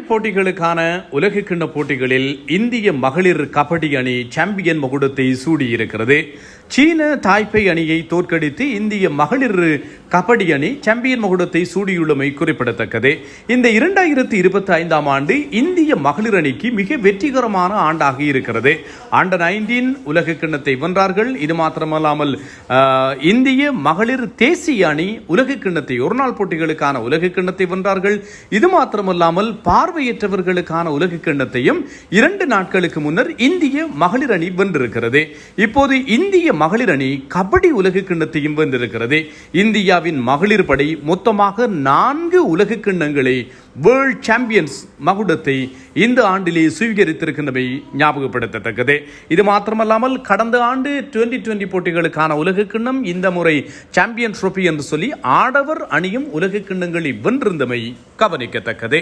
போட்டிகளுக்கான உலக கிண்ண போட்டிகளில் இந்திய மகளிர் கபடி அணி சாம்பியன் மகுடத்தை சூடியிருக்கிறது. சீன தாய்பே அணியை தோற்கடித்து இந்திய மகளிர் கபடி அணி சாம்பியன் மகுடத்தை சூடியுள்ளமை குறிப்பிடத்தக்கது. இந்த 2025 ஆண்டு இந்திய மகளிர் அணிக்கு மிக வெற்றிகரமான ஆண்டாக இருக்கிறது. அண்டர் 19 உலக கிண்ணத்தை வென்றார்கள். இது மாத்திரமல்லாமல் இந்திய மகளிர் தேசிய அணி உலக கிண்ணத்தை ஒருநாள் போட்டிகளுக்கான உலக கிண்ணத்தை வென்றார்கள். இது மாத்திரமல்லாமல் பார்வையற்றவர்களுக்கான உலக கிண்ணத்தையும் 2 நாட்களுக்கு முன்னர் இந்திய மகளிர் அணி வென்றிருக்கிறது. இப்போது இந்திய மகளிர் அணி கபடி உலக கிண்ணத்தையும் வென்றிருக்கிறது. இந்தியாவின் மகளிர் படை மொத்தமாக 4 உலக கிண்ணங்களை வேர்ல்ட் சாம்பியன்ஸ் மகுடத்தை இந்த ஆண்டிலே சுவீகரித்திருக்கின்றமை ஞாபகப்படுத்தத்தக்கது. இது மாத்திரமல்லாமல் கடந்த ஆண்டு 2020 போட்டிகளுக்கான உலக கிண்ணம், இந்த முறை சாம்பியன் ட்ரோபி என்று சொல்லி ஆடவர் அணியும் உலக கிண்ணங்களை வென்றிருந்தமை கவனிக்கத்தக்கது.